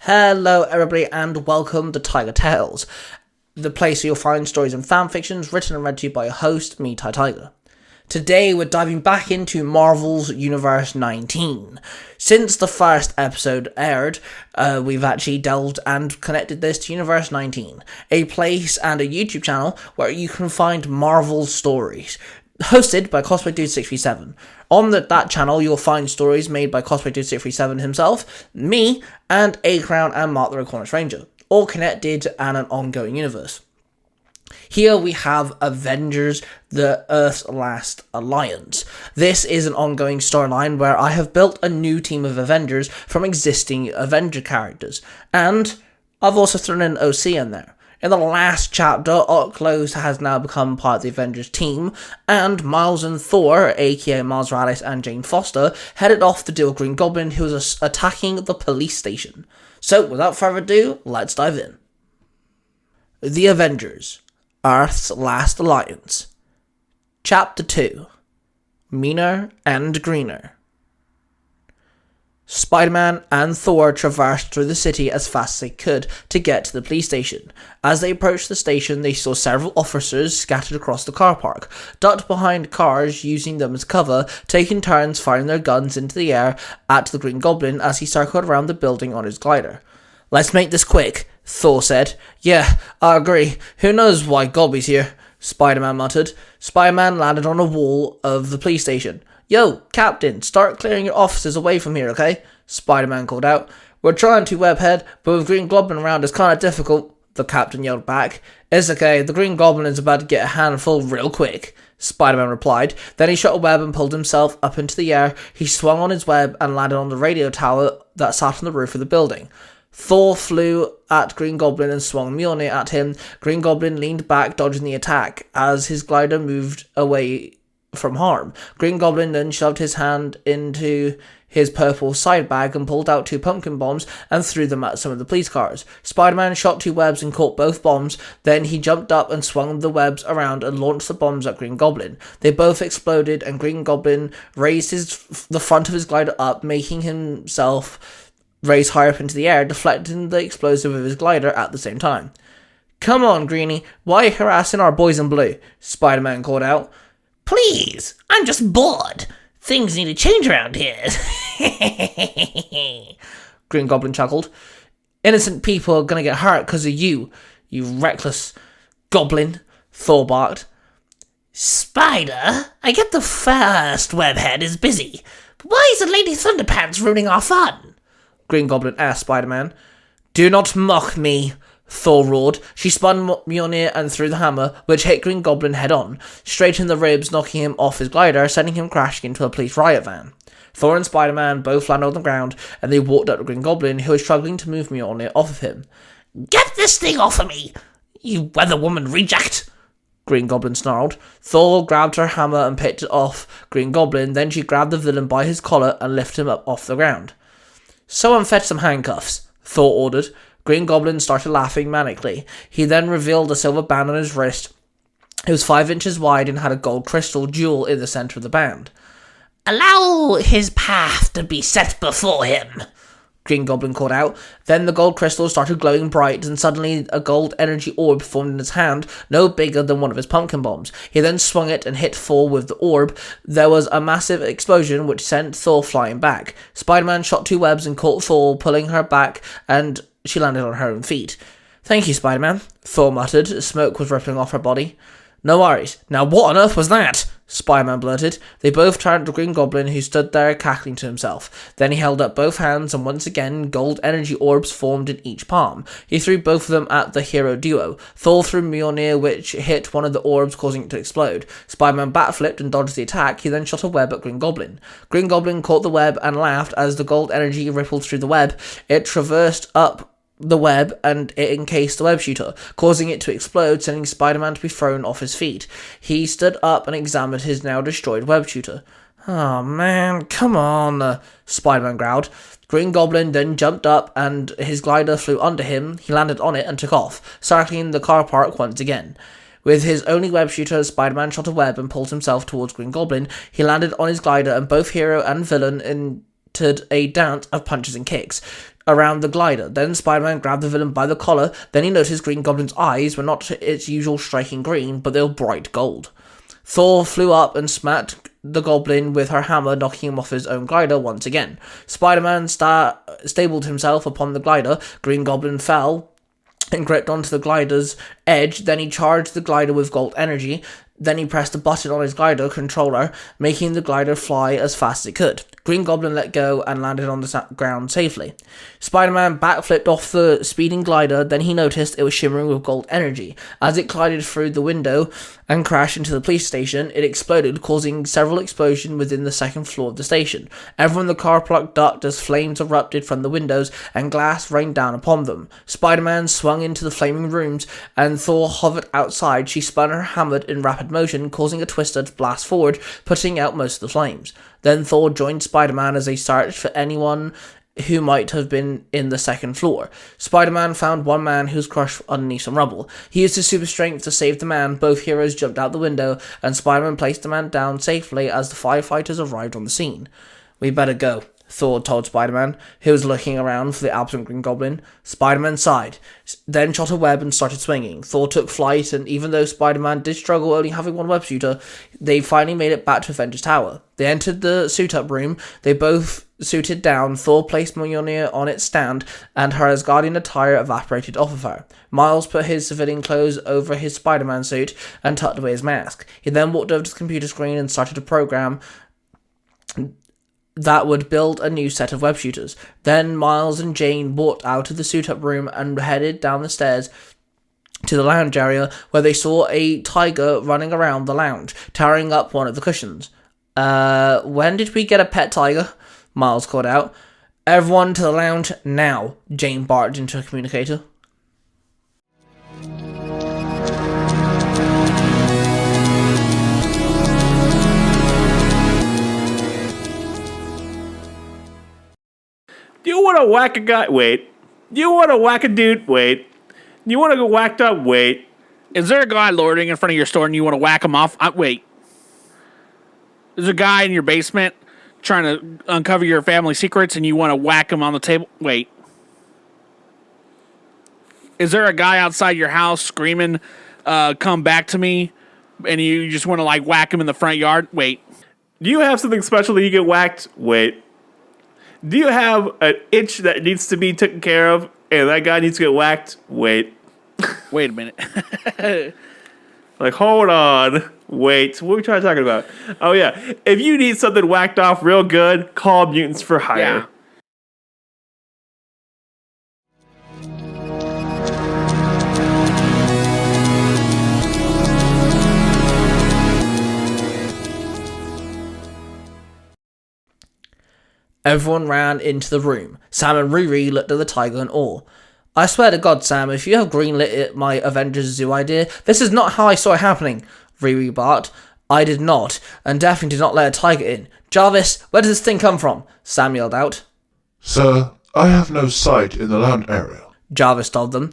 Hello everybody and welcome to Tiger Tales, the place where you'll find stories and fanfictions written and read to you by a host, me, Tai Tiger. Today we're diving back into Marvel's Universe 19. Since the first episode aired, we've actually delved and connected this to Universe 19, a place and a YouTube channel where you can find Marvel stories, hosted by Cosplay Dude 637. On that channel, you'll find stories made by Cosplay Dude 637 himself, me, and A-Crown and Mark the Recorners Ranger, all connected and an ongoing universe. Here we have Avengers, the Earth's Last Alliance. This is an ongoing storyline where I have built a new team of Avengers from existing Avenger characters, and I've also thrown an OC in there. In the last chapter, Ocklos has now become part of the Avengers team, and Miles and Thor, aka Miles Morales and Jane Foster, headed off to deal with Green Goblin, who was attacking the police station. So, without further ado, let's dive in. The Avengers, Earth's Last Alliance. Chapter 2. Meaner and Greener. Spider-Man and Thor traversed through the city as fast as they could to get to the police station. As they approached the station, they saw several officers scattered across the car park, ducked behind cars using them as cover, taking turns firing their guns into the air at the Green Goblin as he circled around the building on his glider. "Let's make this quick," Thor said. "Yeah, I agree. Who knows why Gobby's here?" Spider-Man muttered. Spider-Man landed on a wall of the police station. "Yo, Captain, start clearing your officers away from here, okay?" Spider-Man called out. "We're trying to, Webhead, but with Green Goblin around it's kinda difficult," the Captain yelled back. "It's okay, the Green Goblin is about to get a handful real quick," Spider-Man replied. Then he shot a web and pulled himself up into the air. He swung on his web and landed on the radio tower that sat on the roof of the building. Thor flew at Green Goblin and swung Mjolnir at him. Green Goblin leaned back, dodging the attack, as his glider moved away from harm. Green Goblin then shoved his hand into his purple side bag and pulled out 2 pumpkin bombs and threw them at some of the police cars. Spider-Man shot 2 webs and caught both bombs. Then he jumped up and swung the webs around and launched the bombs at Green Goblin. They both exploded and Green Goblin raised the front of his glider up, making himself raise higher up into the air, deflecting the explosive with his glider at the same time. "Come on, Greenie, why are you harassing our boys in blue?" Spider-Man called out. "Please, I'm just bored. Things need to change around here." Green Goblin chuckled. "Innocent people are gonna get hurt because of you, you reckless goblin," Thor barked. "Spider, I get the first webhead is busy, but why is the Lady Thunderpants ruining our fun?" Green Goblin asked Spider-Man. "Do not mock me," Thor roared. She spun Mjolnir and threw the hammer, which hit Green Goblin head-on, straight in the ribs, knocking him off his glider, sending him crashing into a police riot van. Thor and Spider-Man both landed on the ground, and they walked up to Green Goblin, who was struggling to move Mjolnir off of him. "Get this thing off of me, you Weather Woman reject!" Green Goblin snarled. Thor grabbed her hammer and picked it off Green Goblin, then she grabbed the villain by his collar and lifted him up off the ground. "Someone fetch some handcuffs," Thor ordered. Green Goblin started laughing manically. He then revealed a silver band on his wrist. It was 5 inches wide and had a gold crystal jewel in the center of the band. "Allow his path to be set before him," Green Goblin called out. Then the gold crystal started glowing bright, and suddenly a gold energy orb formed in his hand, no bigger than one of his pumpkin bombs. He then swung it and hit Thor with the orb. There was a massive explosion which sent Thor flying back. Spider-Man shot 2 webs and caught Thor, pulling her back, and she landed on her own feet. "Thank you, Spider-Man," Thor muttered. Smoke was rippling off her body. "No worries. Now what on earth was that?" Spider-Man blurted. They both turned to Green Goblin, who stood there cackling to himself. Then he held up both hands, and once again gold energy orbs formed in each palm. He threw both of them at the hero duo. Thor threw Mjolnir, which hit one of the orbs, causing it to explode. Spider-Man backflipped and dodged the attack. He then shot a web at Green Goblin. Green Goblin caught the web and laughed as the gold energy rippled through the web. It traversed up the web and it encased the web shooter, causing it to explode, sending Spider-Man to be thrown off his feet. He stood up and examined his now destroyed web shooter. "Oh man, come on," Spider-Man growled. Green Goblin then jumped up and his glider flew under him. He landed on it and took off, circling the car park once again. With his only web shooter, Spider-Man shot a web and pulled himself towards Green Goblin. He landed on his glider and both hero and villain entered a dance of punches and kicks. around the glider. Then Spider-Man grabbed the villain by the collar. Then he noticed Green Goblin's eyes were not its usual striking green, but they were bright gold. Thor flew up and smacked the goblin with her hammer, knocking him off his own glider once again. Spider-Man stabled himself upon the glider. Green Goblin fell and gripped onto the glider's edge. Then he charged the glider with gold energy. Then he pressed a button on his glider controller, making the glider fly as fast as it could. Green Goblin let go and landed on the ground safely. Spider-Man backflipped off the speeding glider, then he noticed it was shimmering with gold energy. As it glided through the window and crashed into the police station, it exploded, causing several explosions within the second floor of the station. Everyone in the car park ducked as flames erupted from the windows and glass rained down upon them. Spider-Man swung into the flaming rooms and Thor hovered outside. She spun her hammer in rapid motion, causing a twister to blast forward, putting out most of the flames. Then Thor joined Spider-Man as they searched for anyone who might have been in the second floor. Spider-Man found one man who was crushed underneath some rubble. He used his super strength to save the man. Both heroes jumped out the window, and Spider-Man placed the man down safely as the firefighters arrived on the scene. "We better go," Thor told Spider-Man, who was looking around for the absent Green Goblin. Spider-Man sighed, then shot a web and started swinging. Thor took flight, and even though Spider-Man did struggle only having one web shooter, they finally made it back to Avengers Tower. They entered the suit-up room. They both suited down. Thor placed Mjolnir on its stand, and her Asgardian attire evaporated off of her. Miles put his civilian clothes over his Spider-Man suit and tucked away his mask. He then walked over to the computer screen and started a program that would build a new set of web shooters. Then Miles and Jane walked out of the suit-up room and headed down the stairs to the lounge area, where they saw a tiger running around the lounge, tearing up one of the cushions. When did we get a pet tiger?" Miles called out. "Everyone to the lounge now," Jane barked into a communicator. Do you want to whack a guy? Wait. Do you want to whack a dude? Wait. Do you want to go whacked up? Wait. Is there a guy loitering in front of your store and you want to whack him off? Wait. There's a guy in your basement trying to uncover your family secrets and you want to whack him on the table? Wait. Is there a guy outside your house screaming, come back to me, and you just want to like whack him in the front yard? Wait. Do you have something special that you get whacked? Wait. Do you have an itch that needs to be taken care of and that guy needs to get whacked? Wait. Wait a minute. Like, hold on. Wait. What are we trying to talk about? Oh, yeah. If you need something whacked off real good, call Mutants for Hire. Yeah. Everyone ran into the room. Sam and Riri looked at the tiger in awe. "I swear to God, Sam, if you have greenlit my Avengers Zoo idea, this is not how I saw it happening," Riri barked. "I did not, and definitely did not let a tiger in. Jarvis, where does this thing come from?" Sam yelled out. "Sir, I have no sight in the lounge area," Jarvis told them.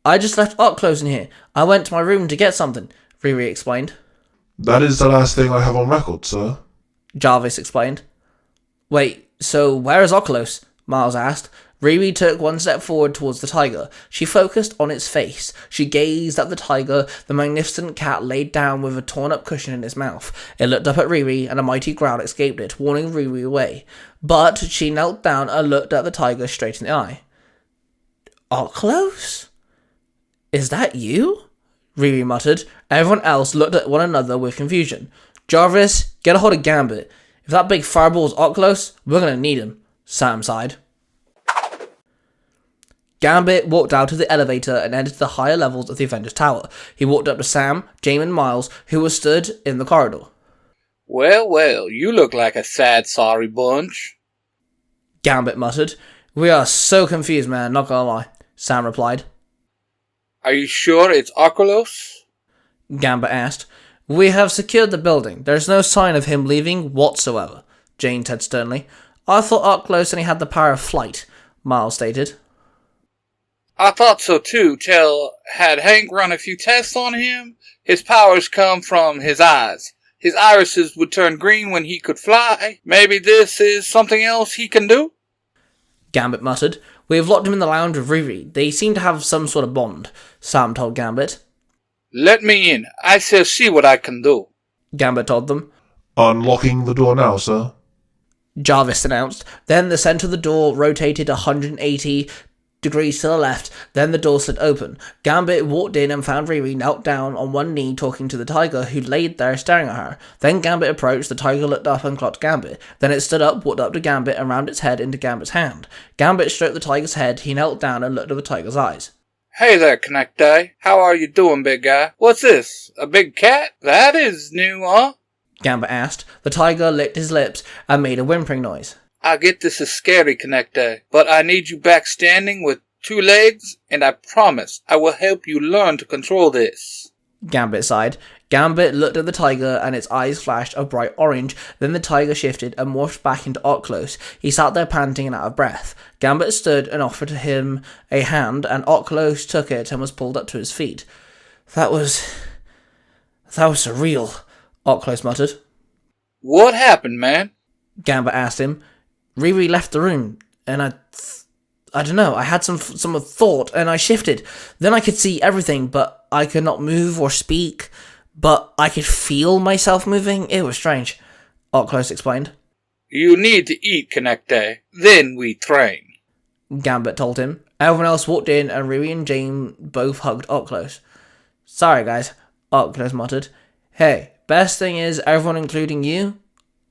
"I just left art clothes in here. I went to my room to get something," Riri explained. "That is the last thing I have on record, sir," Jarvis explained. "Wait, so where is Oculus?" Miles asked. Riri took one step forward towards the tiger. She focused on its face. She gazed at the tiger. The magnificent cat laid down with a torn-up cushion in its mouth. It looked up at Riri, and a mighty growl escaped it, warning Riri away. But she knelt down and looked at the tiger straight in the eye. "Oculus? Is that you?" Riri muttered. Everyone else looked at one another with confusion. "Jarvis, get a hold of Gambit. If that big fireball is Oculus, we're gonna need him," Sam sighed. Gambit walked out of the elevator and entered the higher levels of the Avengers Tower. He walked up to Sam, Jane, and Miles, who were stood in the corridor. "Well, well, you look like a sad, sorry bunch," Gambit muttered. "We are so confused, man, not gonna lie," Sam replied. "Are you sure it's Oculus?" Gambit asked. "We have secured the building. There's no sign of him leaving whatsoever," Jane said sternly. "I thought Oculus only had the power of flight," Miles stated. "I thought so too, till had Hank run a few tests on him. His powers come from his eyes. His irises would turn green when he could fly. Maybe this is something else he can do?" Gambit muttered. We have locked him in the lounge with Riri. They seem to have some sort of bond, Sam told Gambit. Let me in. I shall see what I can do. Gambit told them. Unlocking the door now, sir. Jarvis announced. Then the centre of the door rotated 180 degrees to the left, then the door slid open. Gambit walked in and found Riri knelt down on one knee talking to the tiger, who laid there staring at her. Then Gambit approached, the tiger looked up and clocked Gambit. Then it stood up, walked up to Gambit and rammed its head into Gambit's hand. Gambit stroked the tiger's head, he knelt down and looked at the tiger's eyes. Hey there, Connect Eye. How are you doing, big guy? What's this? A big cat? That is new, huh? Gambit asked. The tiger licked his lips and made a whimpering noise. I get this is scary, Connect Eye, but I need you back standing with 2 legs, and I promise I will help you learn to control this. Gambit sighed. Gambit looked at the tiger and its eyes flashed a bright orange. Then the tiger shifted and morphed back into Ocklos. He sat there panting and out of breath. Gambit stood and offered him a hand, and Ocklos took it and was pulled up to his feet. That was surreal, Ocklos muttered. What happened, man? Gambit asked him. Riri left the room, and I don't know, I had some thought, and I shifted. Then I could see everything, but I could not move or speak, but I could feel myself moving. It was strange, Ocklos explained. You need to eat, Connect Eye. Then we train. Gambit told him. Everyone else walked in, and Riri and Jane both hugged Ocklos. Sorry, guys, Ocklos muttered. Hey, best thing is everyone, including you,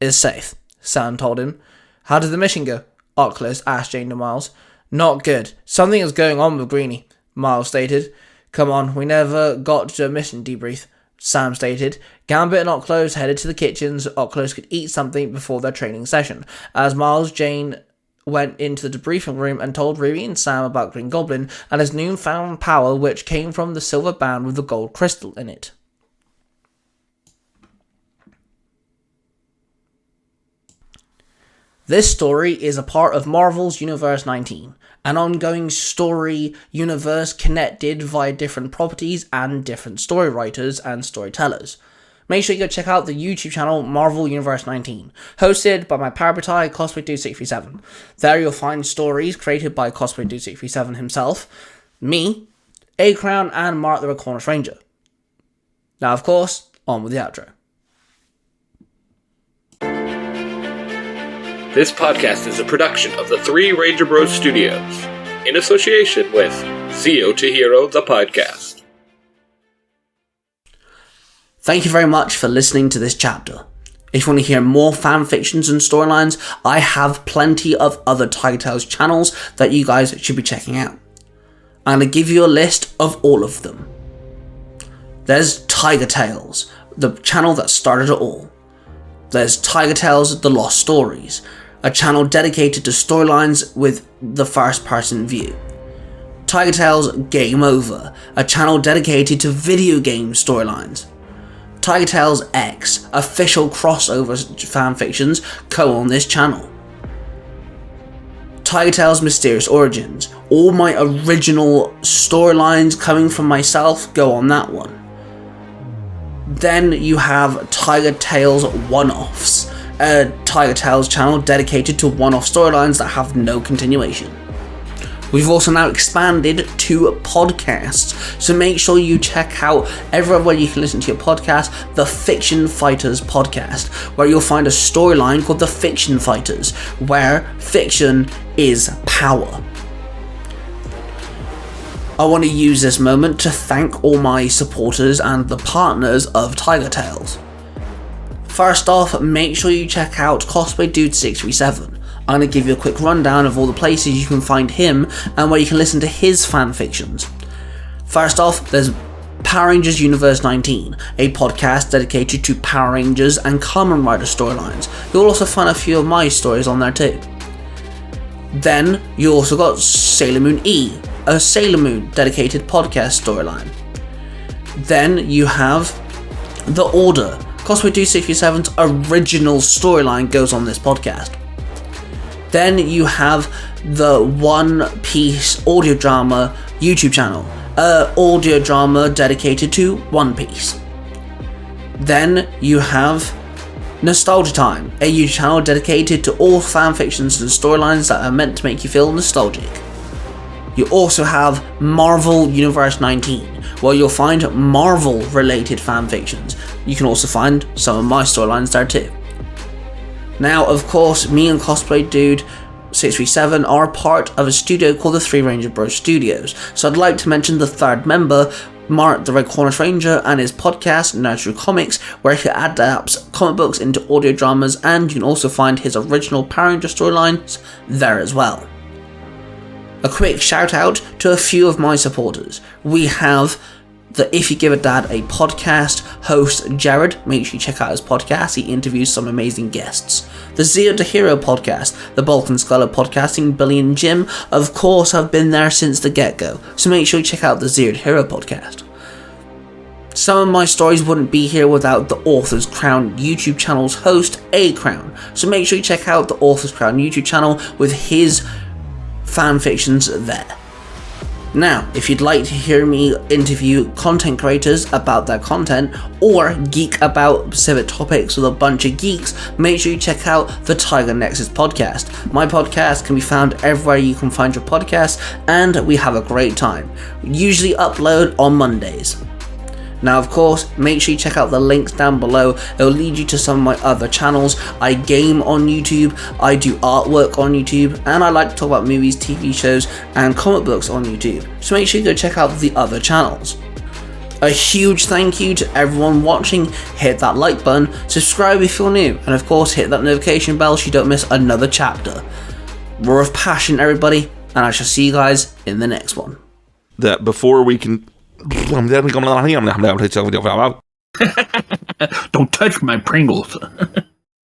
is safe, Sam told him. How did the mission go? Ocklos asked Jane and Miles. Not good. Something is going on with Greenie, Miles stated. Come on, we never got to a mission debrief, Sam stated. Gambit and Ocklos headed to the kitchen so Ocklos could eat something before their training session. As Miles, Jane went into the debriefing room and told Riri and Sam about Green Goblin and his newfound power, which came from the silver band with the gold crystal in it. This story is a part of Marvel's Universe 19, an ongoing story universe connected via different properties and different story writers and storytellers. Make sure you go check out the YouTube channel Marvel Universe 19, hosted by my Parabatai Cosplay Dude 637. There you'll find stories created by Cosplay Dude 637 himself, me, A-Crown, and Mark the Red Cornish Ranger. Now, of course, on with the outro. This podcast is a production of the Three Ranger Bros Studios, in association with Zio to Hero, the podcast. Thank you very much for listening to this chapter. If you want to hear more fanfictions and storylines, I have plenty of other Tiger Tales channels that you guys should be checking out. I'm going to give you a list of all of them. There's Tiger Tales, the channel that started it all. There's Tiger Tales The Lost Stories, a channel dedicated to storylines with the first-person view. Tiger Tales Game Over, a channel dedicated to video game storylines. Tiger Tales X, official crossover fanfictions co-on this channel. Tiger Tales Mysterious Origins, all my original storylines coming from myself go on that one. Then you have Tiger Tales One-Offs, a Tiger Tales channel dedicated to one-off storylines that have no continuation. We've also now expanded to podcasts, so make sure you check out everywhere you can listen to your podcast, the Fiction Fighters podcast, where you'll find a storyline called the Fiction Fighters, where fiction is power. I want to use this moment to thank all my supporters and the partners of Tiger Tales. First off, make sure you check out Cosplay Dude 637. I'm going to give you a quick rundown of all the places you can find him and where you can listen to his fanfictions. First off, there's Power Rangers Universe 19, a podcast dedicated to Power Rangers and Kamen Rider storylines. You'll also find a few of my stories on there too. Then, you also got Sailor Moon E, a Sailor Moon dedicated podcast storyline. Then you have The Order. Cosplay Dude 637's original storyline goes on this podcast. Then you have the One Piece audio drama YouTube channel, audio drama dedicated to One Piece. Then you have Nostalgia Time, a YouTube channel dedicated to all fanfictions and storylines that are meant to make you feel nostalgic. You also have Marvel Universe 19, where you'll find Marvel-related fanfictions. You can also find some of my storylines there too. Now, of course, me and Cosplay Dude 637 are part of a studio called the Three Ranger Bros Studios, so I'd like to mention the third member, Mark the Red Cornish Ranger, and his podcast, Naruto Comics, where he adapts comic books into audio dramas, and you can also find his original Power Ranger storylines there as well. A quick shout out to a few of my supporters. We have the If You Give a Dad a Podcast host, Jared. Make sure you check out his podcast. He interviews some amazing guests. The Zero to Hero podcast, the Bolt and Scholar podcasting, Billy and Jim, of course, have been there since the get-go. So make sure you check out the Zero to Hero podcast. Some of my stories wouldn't be here without the Author's Crown YouTube channel's host, A Crown. So make sure you check out the Author's Crown YouTube channel with his fanfictions there. Now, if you'd like to hear me interview content creators about their content, or geek about specific topics with a bunch of geeks, make sure you check out the Tiger Nexus podcast. My podcast can be found everywhere you can find your podcast, and we have a great time. We usually upload on Mondays. Now, of course, make sure you check out the links down below. It'll lead you to some of my other channels. I game on YouTube, I do artwork on YouTube, and I like to talk about movies, TV shows, and comic books on YouTube. So make sure you go check out the other channels. A huge thank you to everyone watching. Hit that like button, subscribe if you're new, and of course hit that notification bell so you don't miss another chapter. Roar of passion, everybody, and I shall see you guys in the next one. That before we can... Don't touch my Pringles.